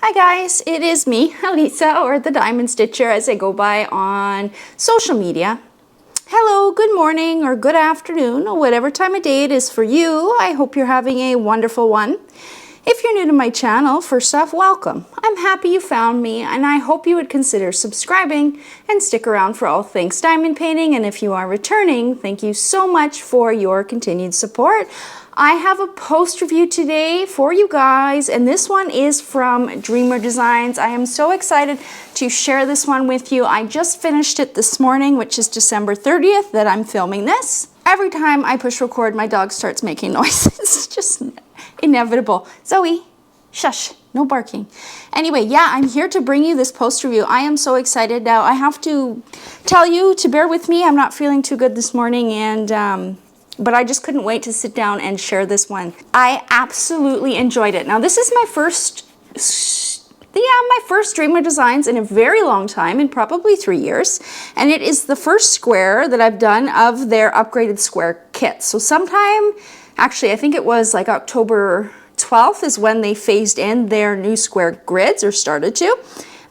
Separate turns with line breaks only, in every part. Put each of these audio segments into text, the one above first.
Hi guys, it is me, Elisa, or the Diamond Stitcher as I go by on social media. Hello, good morning, or good afternoon, or whatever time of day it is for you. I hope you're having a wonderful one. If you're new to my channel, first off, welcome. I'm happy you found me, and I hope you would consider subscribing and stick around for all things diamond painting. And if you are returning, thank you so much for your continued support. I have a post review today for you guys, and this one is from Dreamer Designs. I am so excited to share this one with you. I just finished it this morning, which is December 30th that I'm filming this. Every time I push record, my dog starts making noises. It's just inevitable. Zoe, shush, no barking. Anyway, yeah, I'm here to bring you this post review. I am so excited. Now, I have to tell you to bear with me. I'm not feeling too good this morning, and but I just couldn't wait to sit down and share this one. I absolutely enjoyed it. Now, this is my first Dreamer Designs in a very long time, in probably 3 years. And it is the first square that I've done of their upgraded square kit. So sometime, actually, I think it was like October 12th is when they phased in their new square grids, or started to.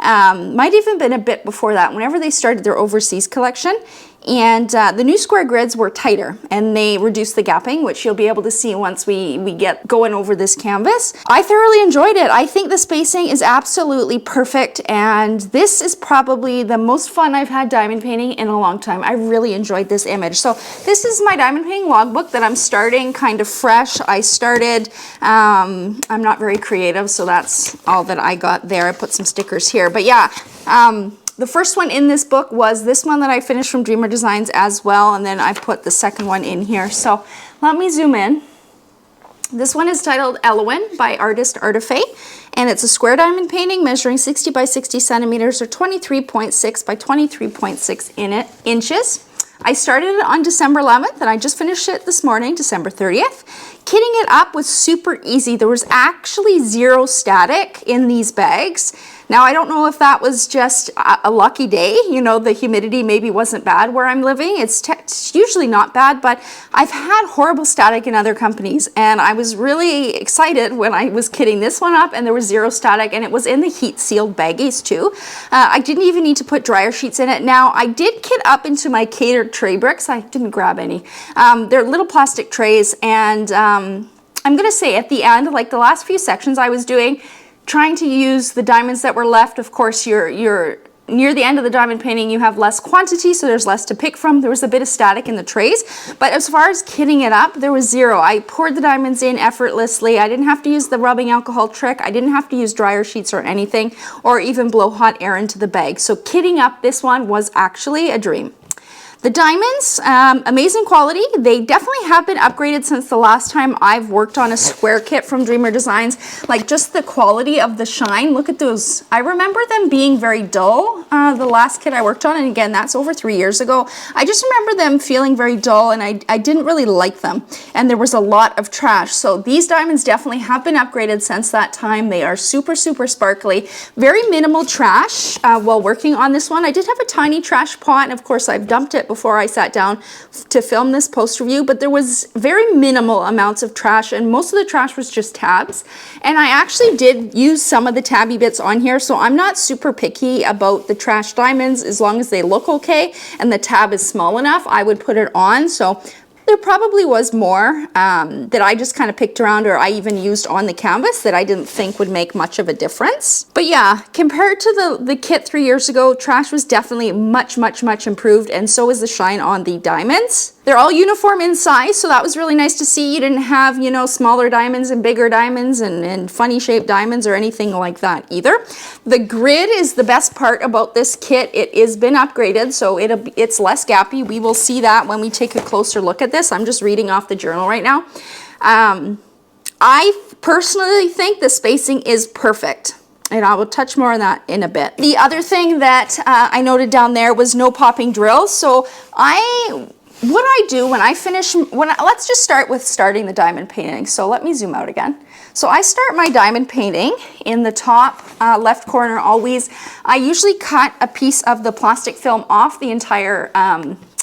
Might even been a bit before that, whenever they started their overseas collection. And the new square grids were tighter, and they reduced the gapping, which you'll be able to see once we get going over this canvas. I thoroughly enjoyed it. I think the spacing is absolutely perfect, and this is probably the most fun I've had diamond painting in a long time. I really enjoyed this image. So this is my diamond painting logbook that I'm starting kind of fresh. I started, I'm not very creative, so that's all that I got there. I put some stickers here, but yeah. The first one in this book was this one that I finished from Dreamer Designs as well, and then I put the second one in here. So let me zoom in. This one is titled Elowen by artist Artifey, and it's a square diamond painting measuring 60 by 60 centimeters or 23.6 by 23.6 inches. I started it on December 11th, and I just finished it this morning, December 30th. Kitting it up was super easy. There was actually zero static in these bags. Now, I don't know if that was just a lucky day. You know, the humidity maybe wasn't bad where I'm living. It's usually not bad, but I've had horrible static in other companies, and I was really excited when I was kitting this one up and there was zero static, and it was in the heat sealed baggies too. I didn't even need to put dryer sheets in it. Now, I did kit up into my catered tray bricks. I didn't grab any. They're little plastic trays, and I'm gonna say at the end, like the last few sections I was doing, trying to use the diamonds that were left. Of course, you're near the end of the diamond painting, you have less quantity, so there's less to pick from. There was a bit of static in the trays, but as far as kitting it up, there was zero. I poured the diamonds in effortlessly. I didn't have to use the rubbing alcohol trick. I didn't have to use dryer sheets or anything, or even blow hot air into the bag. So kitting up this one was actually a dream. The diamonds, amazing quality. They definitely have been upgraded since the last time I've worked on a square kit from Dreamer Designs. Like just the quality of the shine. Look at those. I remember them being very dull, the last kit I worked on. And again, that's over 3 years ago. I just remember them feeling very dull, and I didn't really like them. And there was a lot of trash. So these diamonds definitely have been upgraded since that time. They are super, super sparkly. Very minimal trash while working on this one. I did have a tiny trash pot, and of course I've dumped it before I sat down to film this post review, but there was very minimal amounts of trash, and most of the trash was just tabs. And I actually did use some of the tabby bits on here, so I'm not super picky about the trash diamonds. As long as they look okay and the tab is small enough, I would put it on. So there probably was more that I just kind of picked around, or I even used on the canvas that I didn't think would make much of a difference. But yeah, compared to the kit 3 years ago, trash was definitely much, much, much improved, and so is the shine on the diamonds. They're all uniform in size, so that was really nice to see. You didn't have, you know, smaller diamonds and bigger diamonds and funny shaped diamonds or anything like that either. The grid is the best part about this kit. It has been upgraded, so it's less gappy. We will see that when we take a closer look at this. I'm just reading off the journal right now. I personally think the spacing is perfect, and I will touch more on that in a bit. The other thing that I noted down there was no popping drills. So what I do when I finish, let's just start with starting the diamond painting. So let me zoom out again. So I start my diamond painting in the top left corner always. I usually cut a piece of the plastic film off the entire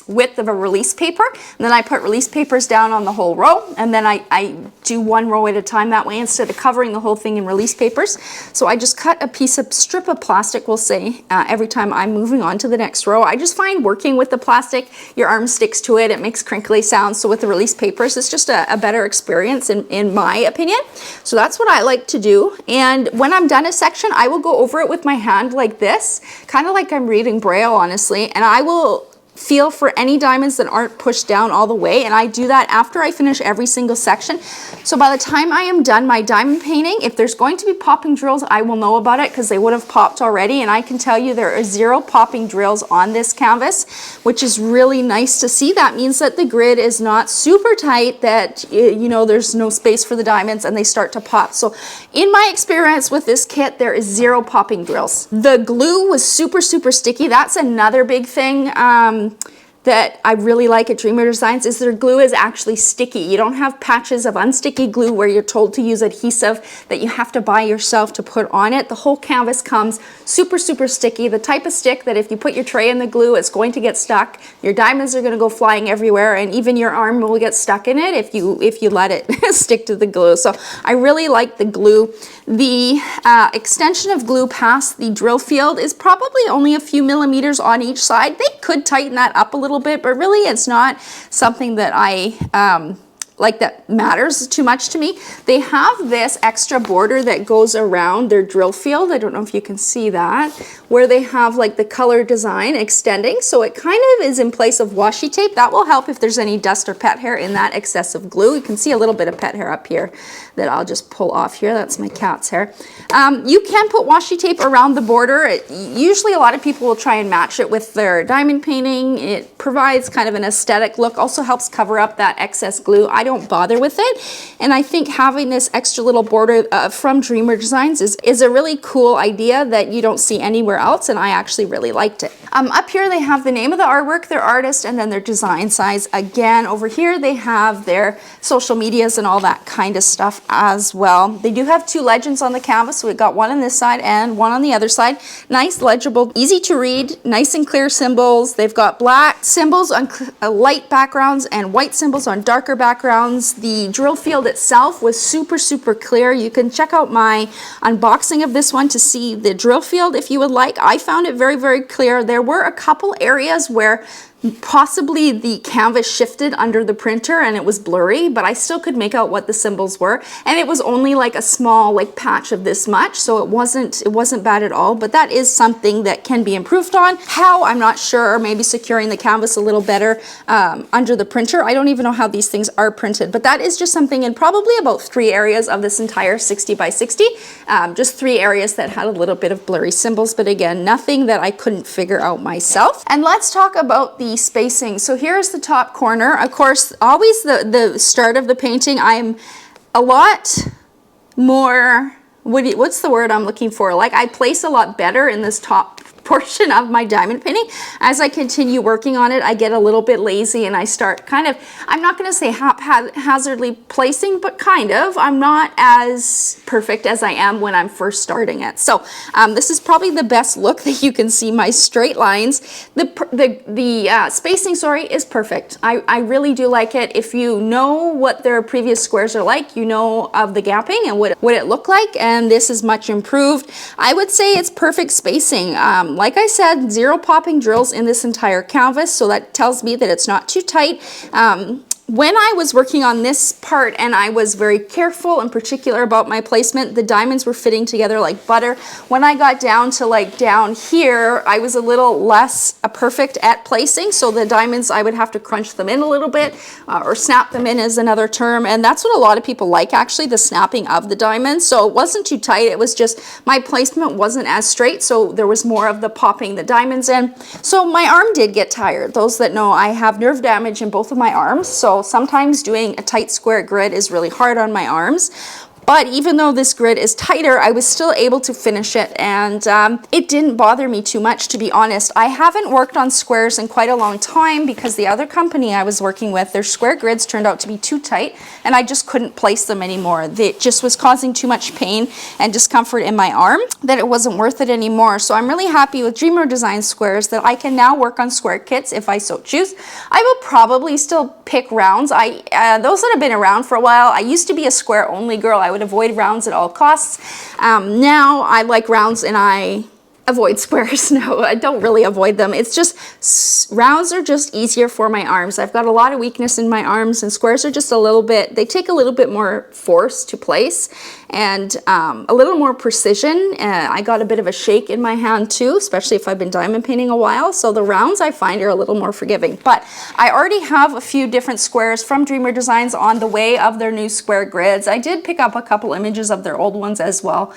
width of a release paper, and then I put release papers down on the whole row, and then I do one row at a time that way instead of covering the whole thing in release papers. So I just cut a strip of plastic, we'll say, every time I'm moving on to the next row. I just find working with the plastic, your arm sticks to it, it makes crinkly sounds, so with the release papers, it's just a better experience in my opinion. So that's what I like to do, and when I'm done a section, I will go over it with my hand like this, kind of like I'm reading Braille, honestly, and I will feel for any diamonds that aren't pushed down all the way, and I do that after I finish every single section. So by the time I am done my diamond painting, if there's going to be popping drills, I will know about it because they would have popped already, and I can tell you there are 0 popping drills on this canvas, which is really nice to see. That means that the grid is not super tight, that you know, there's no space for the diamonds and they start to pop. So in my experience with this kit, there is 0 popping drills. The glue was super sticky. That's another big thing that I really like at Dreamer Designs, is their glue is actually sticky. You don't have patches of unsticky glue where you're told to use adhesive that you have to buy yourself to put on it. The whole canvas comes super sticky, the type of stick that if you put your tray in the glue, it's going to get stuck. Your diamonds are going to go flying everywhere, and even your arm will get stuck in it if you let it stick to the glue. So I really like the glue. The extension of glue past the drill field is probably only a few millimeters on each side. They could tighten that up a little bit, but really it's not something that I like that matters too much to me. They have this extra border that goes around their drill field. I don't know if you can see that, where they have like the color design extending. So it kind of is in place of washi tape. That will help if there's any dust or pet hair in that excessive glue. You can see a little bit of pet hair up here that I'll just pull off here. That's my cat's hair. You can put washi tape around the border. Usually a lot of people will try and match it with their diamond painting. It provides kind of an aesthetic look, also helps cover up that excess glue. I don't bother with it, and I think having this extra little border from Dreamer Designs is a really cool idea that you don't see anywhere else, and I actually really liked it. Up here they have the name of the artwork, their artist, and then their design size. Again, over here they have their social medias and all that kind of stuff as well. They do have 2 legends on the canvas, so we've got one on this side and one on the other side. Nice, legible, easy to read, nice and clear symbols. They've got black symbols on light backgrounds and white symbols on darker backgrounds. The drill field itself was super clear. You can check out my unboxing of this one to see the drill field if you would like. I found it very clear. There were a couple areas where possibly the canvas shifted under the printer and it was blurry, but I still could make out what the symbols were, and it was only like a small like patch of this much, so it wasn't bad at all. But that is something that can be improved on. How, I'm not sure. Maybe securing the canvas a little better under the printer. I don't even know how these things are printed, but that is just something in probably about 3 areas of this entire 60 by 60. Just 3 areas that had a little bit of blurry symbols, but again, nothing that I couldn't figure out myself. And let's talk about the spacing. So here's the top corner. Of course, always the start of the painting, I'm a lot more, what's the word I'm looking for? Like, I place a lot better in this top portion of my diamond painting. As I continue working on it, I get a little bit lazy and I start kind of, I'm not going to say haphazardly placing, but kind of. I'm not as perfect as I am when I'm first starting it. So this is probably the best look that you can see. My straight lines, the spacing, sorry, is perfect. I really do like it. If you know what their previous squares are like, you know of the gapping and what it looked like, and this is much improved. I would say it's perfect spacing. Like I said, 0 popping drills in this entire canvas, so that tells me that it's not too tight. When I was working on this part and I was very careful and particular about my placement, the diamonds were fitting together like butter. When I got down to like down here, I was a little less perfect at placing, so the diamonds, I would have to crunch them in a little bit, or snap them in is another term, and that's what a lot of people like, actually, the snapping of the diamonds. So it wasn't too tight, it was just my placement wasn't as straight, so there was more of the popping the diamonds in. So my arm did get tired. Those that know, I have nerve damage in both of my arms, so sometimes doing a tight square grid is really hard on my arms. But even though this grid is tighter, I was still able to finish it, and it didn't bother me too much, to be honest. I haven't worked on squares in quite a long time because the other company I was working with, their square grids turned out to be too tight, and I just couldn't place them anymore. It just was causing too much pain and discomfort in my arm that it wasn't worth it anymore. So I'm really happy with Dreamer Design squares that I can now work on square kits if I so choose. I will probably still pick rounds. Those that have been around for a while, I used to be a square only girl. I would avoid rounds at all costs. Now I like rounds and I avoid squares. No, I don't really avoid them. It's just rounds are just easier for my arms. I've got a lot of weakness in my arms, and squares are just a little bit, they take a little bit more force to place and a little more precision. I got a bit of a shake in my hand too, especially if I've been diamond painting a while. So the rounds I find are a little more forgiving. But I already have a few different squares from Dreamer Designs on the way of their new square grids. I did pick up a couple images of their old ones as well.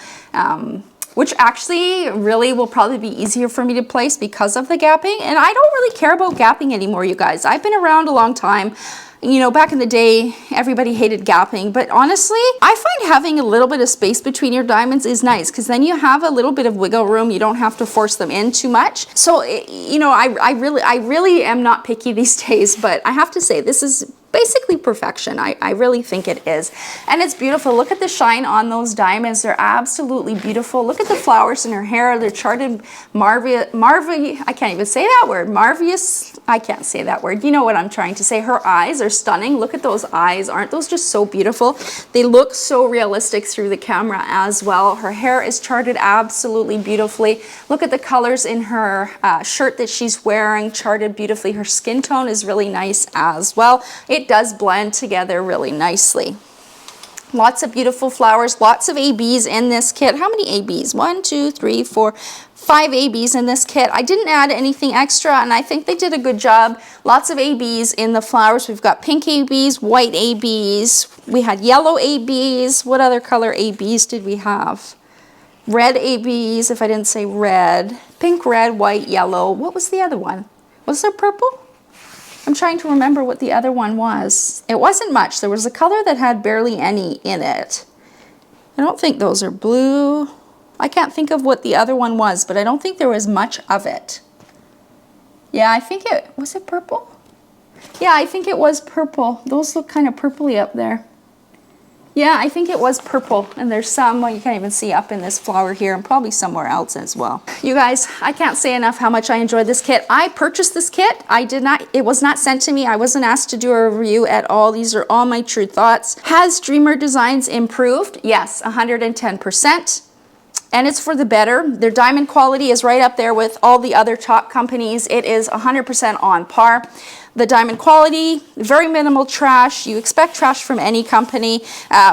Which actually really will probably be easier for me to place because of the gapping. And I don't really care about gapping anymore, you guys. I've been around a long time. You know, back in the day, everybody hated gapping, but honestly, I find having a little bit of space between your diamonds is nice, because then you have a little bit of wiggle room. You don't have to force them in too much. So, you know, I really am not picky these days, but I have to say, this is basically perfection. I really think it is. And it's beautiful. Look at the shine on those diamonds. They're absolutely beautiful. Look at the flowers in her hair. They're charted I can't even say that word. Marvelous. I can't say that word. You know what I'm trying to say. Her eyes are stunning. Look at those eyes. Aren't those just so beautiful? They look so realistic through the camera as well. Her hair is charted absolutely beautifully. Look at the colors in her shirt that she's wearing, charted beautifully. Her skin tone is really nice as well. It does blend together really nicely. Lots of beautiful flowers, lots of ABs in this kit. How many ABs? 1, 2, 3, 4, 5 ABs in this kit. I didn't add anything extra, and I think they did a good job. Lots of ABs in the flowers. We've got pink ABs, white ABs. We had yellow ABs. What other color ABs did we have? Red ABs, if I didn't say red. Pink, red, white, yellow. What was the other one? Was there purple? I'm trying to remember what the other one was. It wasn't much. There was a color that had barely any in it. I don't think those are blue. I can't think of what the other one was, but I don't think there was much of it. Yeah, I think was it purple? Yeah, I think it was purple. Those look kind of purpley up there. Yeah, I think it was purple, and there's some, well, you can't even see up in this flower here, and probably somewhere else as well. You guys, I can't say enough how much I enjoyed this kit. I purchased this kit. It was not sent to me. I wasn't asked to do a review at all. These are all my true thoughts. Has Dreamer Designs improved? Yes, 110%. And it's for the better. Their diamond quality is right up there with all the other top companies. It is 100% on par. The diamond quality, very minimal trash. You expect trash from any company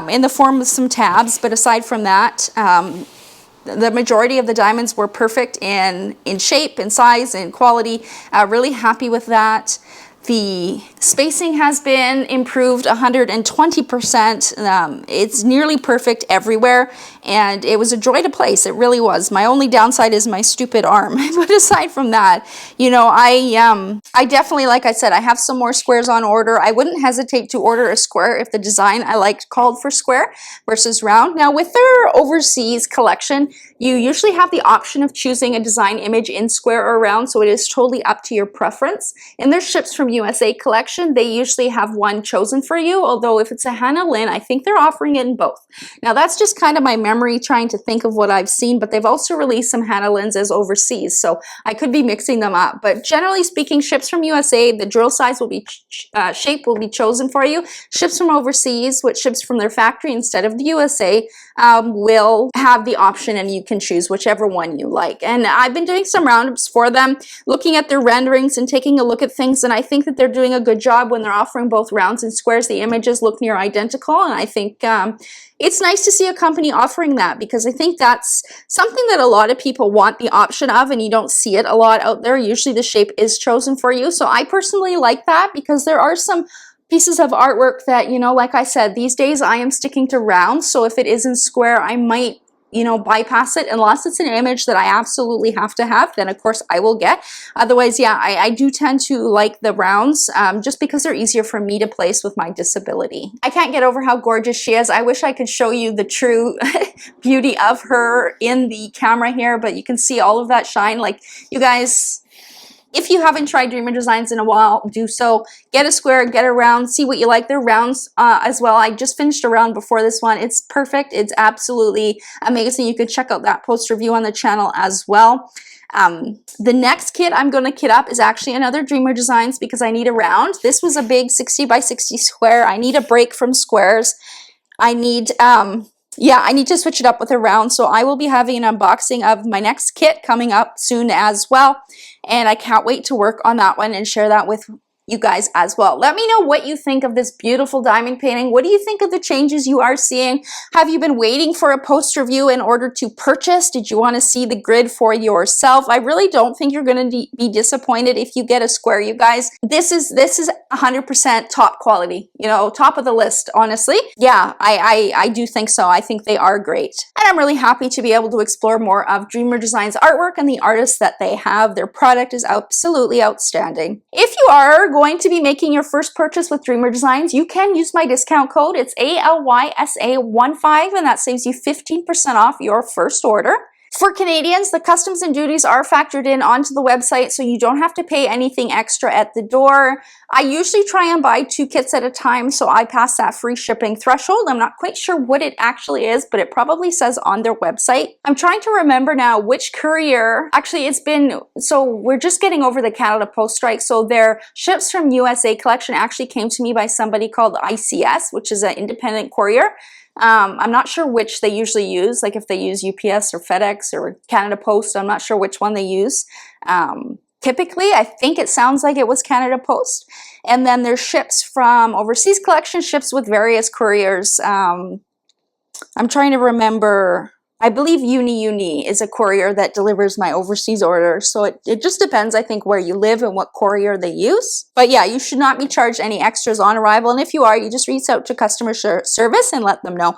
in the form of some tabs, but aside from that, the majority of the diamonds were perfect in shape, in size, and quality. Really happy with that. The spacing has been improved 120%. It's nearly perfect everywhere, and it was a joy to place. It really was. My only downside is my stupid arm. But aside from that, you know, I definitely, like I said, I have some more squares on order. I wouldn't hesitate to order a square if the design I liked called for square versus round. Now, with their overseas collection, you usually have the option of choosing a design image in square or round, so it is totally up to your preference. In their ships from USA collection, they usually have one chosen for you, although if it's a Hannah Lynn, I think they're offering it in both. Now, that's just kind of my memory trying to think of what I've seen, but they've also released some Hannah Lynn's as overseas, so I could be mixing them up. But generally speaking, ships from USA, the drill size will be, shape will be chosen for you. Ships from overseas, which ships from their factory instead of the USA, will have the option, and you can choose whichever one you like. And I've been doing some roundups for them, looking at their renderings and taking a look at things, and I think that they're doing a good job when they're offering both rounds and squares. The images look near identical, and I think it's nice to see a company offering that, because I think that's something that a lot of people want the option of, and you don't see it a lot out there. Usually the shape is chosen for you, so I personally like that, because there are some pieces of artwork that, you know, like I said, these days I am sticking to round, so if it is in square, I might, you know, bypass it unless it's an image that I absolutely have to have, then of course I will get. Otherwise, yeah, I do tend to like the rounds just because they're easier for me to place with my disability. I can't get over how gorgeous she is. I wish I could show you the true beauty of her in the camera here, but you can see all of that shine. Like, you guys, if you haven't tried Dreamer Designs in a while, do so. Get a square, get a round, see what you like. They're rounds as well. I just finished a round before this one. It's perfect. It's absolutely amazing. You can check out that post review on the channel as well. The next kit I'm going to kit up is actually another Dreamer Designs because I need a round. This was a big 60 by 60 square. I need a break from squares. I need, yeah, I need to switch it up with a round. So I will be having an unboxing of my next kit coming up soon as well. And I can't wait to work on that one and share that with you guys as well. Let me know what you think of this beautiful diamond painting. What do you think of the changes you are seeing? Have you been waiting for a post review in order to purchase? Did you want to see the grid for yourself? I really don't think you're going to be disappointed if you get a square, you guys. This is 100% top quality, you know, top of the list, honestly. Yeah, I do think so. I think they are great. And I'm really happy to be able to explore more of Dreamer Designs artwork and the artists that they have. Their product is absolutely outstanding. If you are going to be making your first purchase with Dreamer Designs, you can use my discount code. It's ALYSA15, and that saves you 15% off your first order. For Canadians, the customs and duties are factored in onto the website, so you don't have to pay anything extra at the door. I usually try and buy 2 kits at a time, so I pass that free shipping threshold. I'm not quite sure what it actually is, but it probably says on their website. I'm trying to remember now which courier. Actually, it's been, so we're just getting over the Canada Post strike, so their Ships from USA collection actually came to me by somebody called ICS, which is an independent courier. I'm not sure which they usually use, like if they use UPS or FedEx or Canada Post. I'm not sure which one they use. Typically, I think it sounds like it was Canada Post. And then there's ships from overseas collection, ships with various couriers. I'm trying to remember. I believe Uni is a courier that delivers my overseas orders. So it just depends, I think, where you live and what courier they use. But yeah, you should not be charged any extras on arrival. And if you are, you just reach out to customer service and let them know.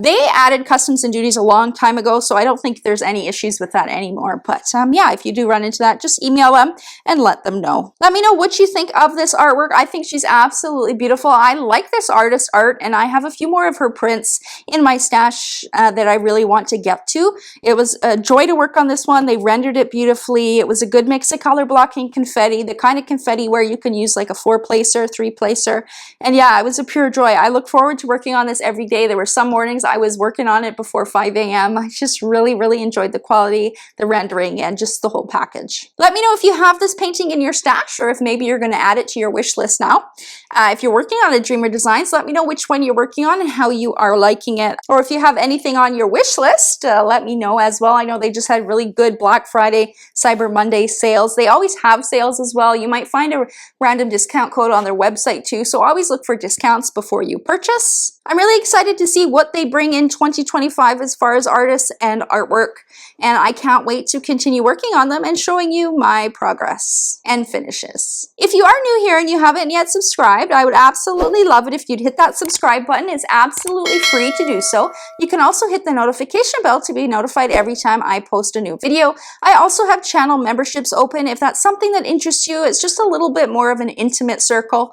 They added customs and duties a long time ago, so I don't think there's any issues with that anymore. But yeah, if you do run into that, just email them and let them know. Let me know what you think of this artwork. I think she's absolutely beautiful. I like this artist's art, and I have a few more of her prints in my stash that I really want to get to. It was a joy to work on this one. They rendered it beautifully. It was a good mix of color blocking confetti, the kind of confetti where you can use like a 4-placer, 3-placer. And yeah, it was a pure joy. I look forward to working on this every day. There were some mornings I was working on it before 5 a.m. I just really enjoyed the quality, the rendering, and just the whole package. Let me know if you have this painting in your stash, or if maybe you're going to add it to your wish list now. If you're working on a Dreamer Designs, let me know which one you're working on and how you are liking it. Or if you have anything on your wish list, let me know as well. I know they just had really good Black Friday, Cyber Monday sales. They always have sales as well. You might find a random discount code on their website too, so always look for discounts before you purchase. I'm really excited to see what they bring in 2025 as far as artists and artwork, and I can't wait to continue working on them and showing you my progress and finishes. If you are new here and you haven't yet subscribed, I would absolutely love it if you'd hit that subscribe button. It's absolutely free to do so. You can also hit the notification bell to be notified every time I post a new video. I also have channel memberships open if that's something that interests you. It's just a little bit more of an intimate circle.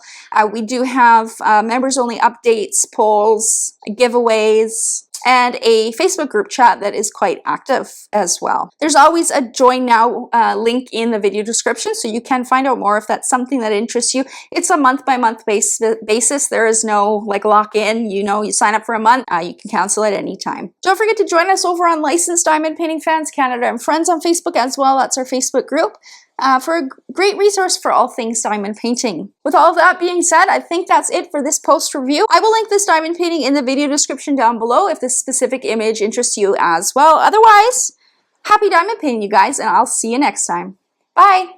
We do have members only updates, polls, giveaways, and a Facebook group chat that is quite active as well. There's always a join now link in the video description, so you can find out more if that's something that interests you. It's a month-by-month basis. There is no like lock-in. You know, you sign up for a month, you can cancel at any time. Don't forget to join us over on Licensed Diamond Painting Fans Canada and Friends on Facebook as well. That's our Facebook group. For a great resource for all things diamond painting. With all of that being said, I think that's it for this post review. I will link this diamond painting in the video description down below if this specific image interests you as well. Otherwise, happy diamond painting, you guys, and I'll see you next time. Bye!